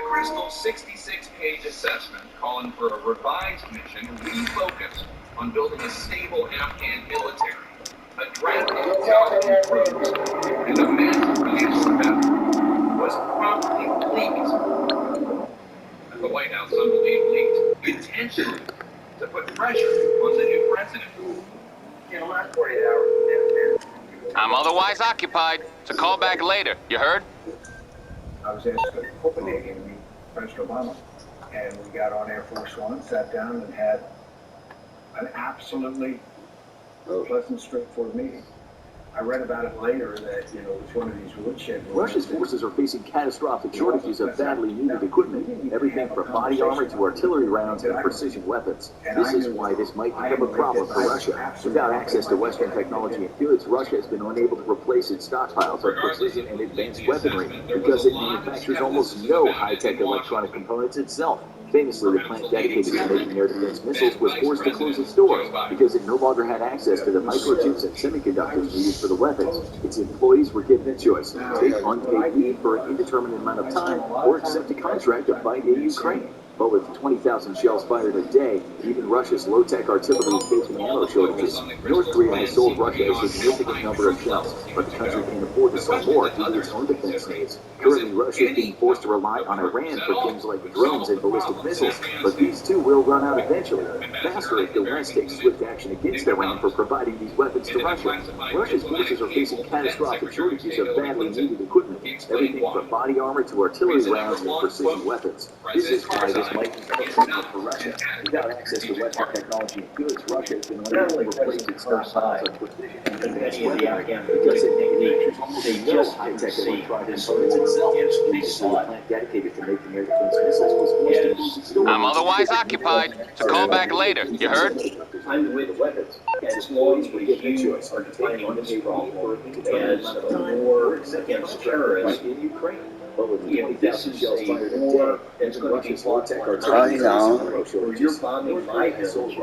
Crystal's 66-page assessment calling for a revised mission refocused on building a stable Afghan military, addressing intelligent troops, and a massive financial investment was promptly leaked. As the White House some believe leaked intentionally to put pressure on the new president. In the last 48 hours, I'm otherwise occupied, so call back later. You heard? I was asked to go to Copenhagen to meet President Obama, and we got on Air Force One, sat down, and had an absolutely pleasant, straightforward meeting. I read about it later that, it's one of these woodshed. Russia's forces are facing catastrophic shortages of badly needed equipment, everything from body armor to artillery rounds and precision weapons. This is why this might become a problem for Russia. Without access to Western technology and goods, Russia has been unable to replace its stockpiles of precision and advanced weaponry because it manufactures almost no high-tech electronic components itself. Famously, the plant dedicated to making air defense missiles was forced to close its doors because it no longer had access to the microchips and semiconductors needed for the weapons. Its employees were given a choice: take unpaid leave for an indeterminate amount of time or accept a contract to fight in Ukraine. But with 20,000 shells fired a day, even Russia's low-tech artillery is facing ammo shortages. North Korea has sold Russia a significant number of shells, but the country can't afford to sell more due to its own defense needs. Currently, Russia is being forced to rely on Iran for things like drones and ballistic missiles, but these too will run out eventually. Faster if the West takes swift action against Iran for providing these weapons to Russia. Russia's forces are facing catastrophic shortages of badly needed equipment, everything from body armor to artillery rounds and precision weapons. This is why this might become a problem for Russia. Without access to Western technology and goods, Russia has been unable to replace its stockpiles of precision and advanced weaponry because it manufactures almost no high-tech electronic components itself. The plant dedicated to making air defense missiles was forced to close its doors. I'm otherwise occupied, so call back later. You heard? Time to win the weapons. Its employees were given a choice: to take unpaid leave for an indeterminate amount of time or accept a contract in Ukraine. But with 20,000 shells fired a day, and Russia's low-tech artillery You're bombing my village,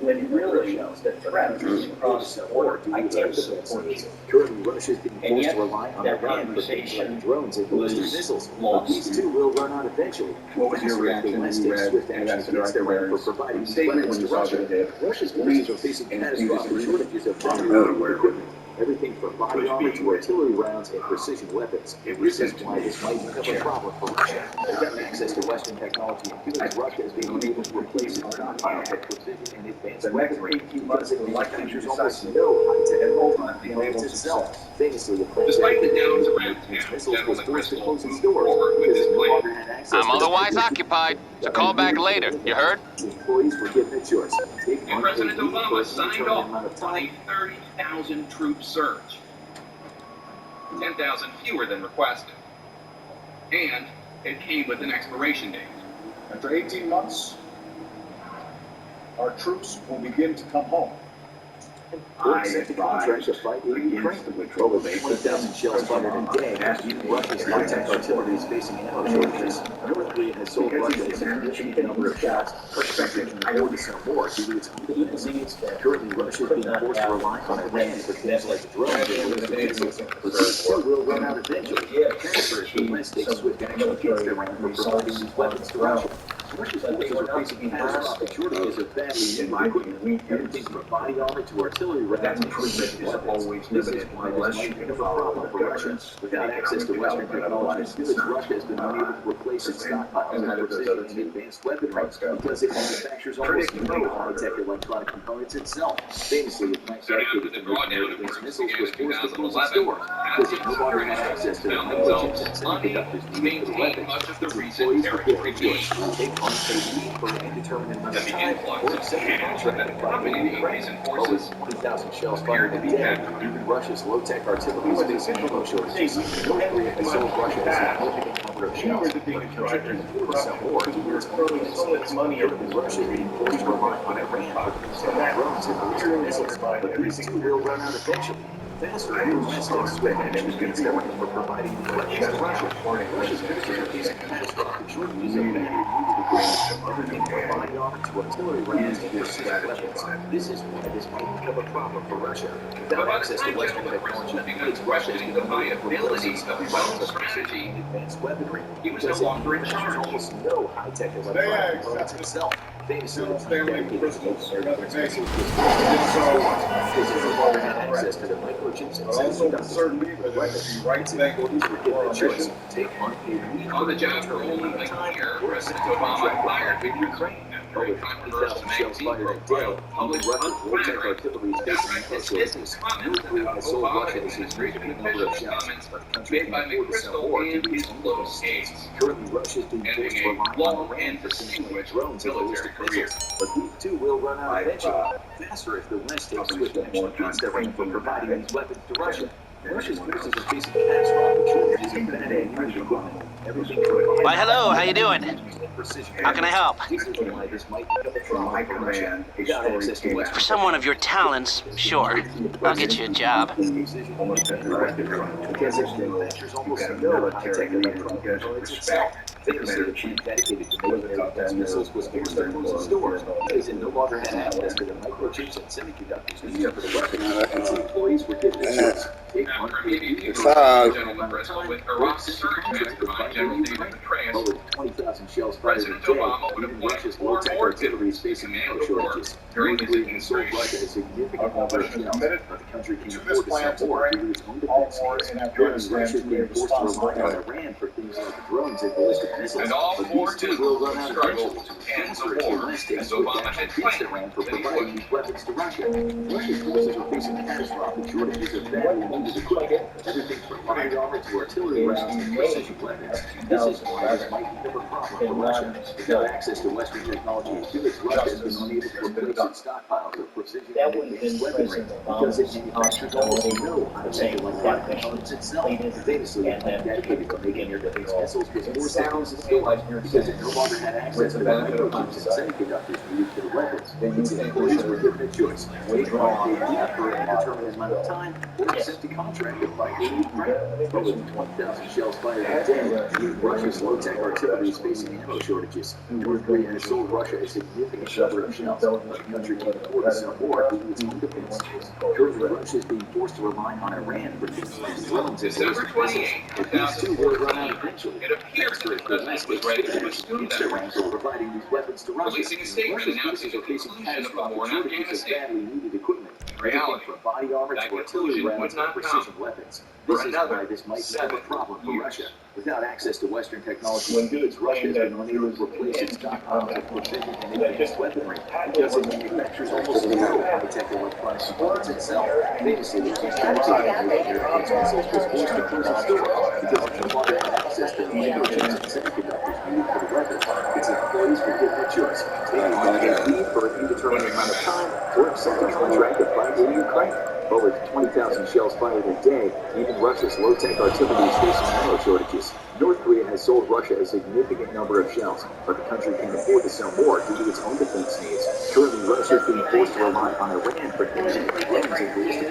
when really the threat is across the board. I can't support you. Currently, Russia is being forced to rely on Iran for things like drones and ballistic missiles. But these two will run out eventually. What was your reaction when you read swift action against Iran for providing these weapons to Russia? Russia's forces are facing catastrophic shortages of military equipment, everything from body armor to artillery rounds and precision weapons. This is why this might become a problem for Russia. Without access to Western technology and goods, Russia has been unable to replace its stockpile of precision and advanced weaponry because it manufactures almost no high-tech components itself. Famously, the plant Despite the doubts dedicated around to making town, missiles was General forced to Crystal close its moved doors forward with because his it no plan. longer had access I'm to the otherwise occupied, so call back later. You heard? Employees were given a choice: take And unpaid President leave for Obama an signed indeterminate off amount of on a time. 30,000 troop surge, 10,000 fewer than requested, and it came with an expiration date. After 18 months, our troops will begin to come home. Or accept a contract to fight in Ukraine. But with 20,000 shells fired a day, even Russia's high-tech artillery is facing ammo shortages. North Korea has sold Russia a significant number of shells, but the country can afford to sell more due to its own defense needs. Currently, Russia is being forced to rely on Iran for things like drones and ballistic missiles, but these too will run out eventually. Faster if the West takes swift action against Iran for providing these weapons to Russia. Russia's forces are facing catastrophic shortages of badly needed equipment, everything from body armor to artillery rounds and precision weapons. This is why this might become a problem for Russia. Without access to Western technology and goods, Russia has been unable to replace its stockpiles of precision and advanced weaponry because it manufactures almost no high-tech electronic components itself. Famously, the plant dedicated to making air defense missiles was forced to close its doors because it no longer had access to the microchips and semiconductors needed for the weapons. Its employees were given a choice: take unpaid leave for an indeterminate amount of time or accept a contract to fight in Ukraine. But with 20,000 shells fired a day, even Russia's low-tech artillery is facing ammo shortages. North Korea has sold Russia a significant number of shells, but the country can afford to sell more due to its own defense needs. Currently, Russia is being forced to rely on Iran for things like drones and ballistic missiles, but these two will run out eventually. Faster and West takes swift action against Iran for providing these weapons to Russia. Russia's forces are facing catastrophic shortages of badly needed equipment, everything from body armor to artillery rounds to precision weapons. This is why this might become a problem for Russia. Without access to Western technology, it's Russia's questioning the viability of Trump's strategy. advanced weaponry. He was no longer in charge. Almost no high-tech electronic components himself. Famously, dedicated to access to the microchips and semiconductors. Rights and employees were given a choice. Take unpaid leave. On the job for only a year, President Obama fired the Ukraine after a controversial magazine profile published unflattering. This business comments about Obama and his regional officials' comments made by McChrystal and his close aides, Currently, Russia is being forced to ending rely a on long Iran and for things like distinguished drones and military ballistic career. missiles. But these too will run out eventually. Faster if the West takes swift action against Iran for providing these weapons to Russia. Russia's forces are facing catastrophic shortages of bad military equipment. Everything from Why, hello, how you doing? precision. How can I help? This is why this might become a From my problem for Russia. command, a Without story access to came Western For someone of your talents, sure. I'll get you a job. precision almost every restaurant. because it manufactures You've almost got a no military high-tech leader electronic who has components itself. respect. Famously, the chief dedicated to making air missiles was forced to close his doors because it no longer had access to the microchips and semiconductors needed for the weapon. Its employees were given a choice. Take After unpaid meeting leave. General Bristol with Iraq's surgeon, General David Petraeus, Over 20,000 shells fired a President day. Obama would Even have liked Russia's four low-tech more artillery is troops facing to ammo command the war shortages. during North his Korea has sold administration. Russia a significant Our number of coalition is shells, committed but the country can to afford this to plan sell to more bring due to its own all defense war needs. in Currently, Afghanistan Russia is to being a forced to rely responsible on end. Iran for things like drones and ballistic missiles, And all but four these two will run out struggled eventually. to end Faster the if the war, West takes as swift Obama action had against planned Iran for that he providing would. these weapons to Russia. Russia's forces are facing catastrophic shortages of badly needed equipment, everything from body armor to artillery rounds to precision weapons. This is why this might become a problem for Russia. Without access to Western technology and goods, Russia has been unable to replace its stockpiles of precision That and would have advanced been weaponry President because it Obama's manufactures almost no high-tech saying electronic that components itself. latest Famously, and then dedicated to making air-defense missiles was It forced to close sounds its to me doors like you're because it saying, no longer had access with to the the benefit of microchips and hindsight, semiconductors needed for the weapons. then you Its think we employees were should given a choice. Take withdraw unpaid leave that for an indeterminate amount of time or accept a contract to fight in Ukraine. But with 20,000 shells fired a day, Russia's low-tech artillery is facing ammo shortages. North Korea has sold Russia a significant number of shells, but the country can afford to sell more due to its own defense needs. Currently, Russia is being forced to rely on Iran for things like drones and December ballistic missiles, 28, but these two will run out 2014, eventually. it appears that the president was ready to assume Against that Iran for providing these weapons to Russia. releasing a statement Russia's announcing forces the are facing conclusion of the catastrophic war in shortages of Afghanistan. badly needed equipment. In reality, Everything from body armor that to artillery conclusion would rounds to not precision come weapons. for This is another why this might become a 7 problem for years. Russia. Without access to Western technology and goods, Russia has been unable to replace its stockpiles of precision and advanced weaponry because it manufactures almost no high-tech electronic components itself. Famously, the chief dedicated to making air-defense missiles was forced to close its doors because it no longer had access to the microchips and semiconductors needed for the weapon. Its employees were given a choice: take unpaid leave for an indeterminate amount of time or accept a contract to fight in Ukraine. But with 20,000 shells fired a day, even Russia's low-tech artillery is facing ammo shortages. North Korea has sold Russia a significant number of shells, but the country can't afford to sell more due to its own defense needs. Currently, Russia is being forced to rely on Iran for things like drones and ballistic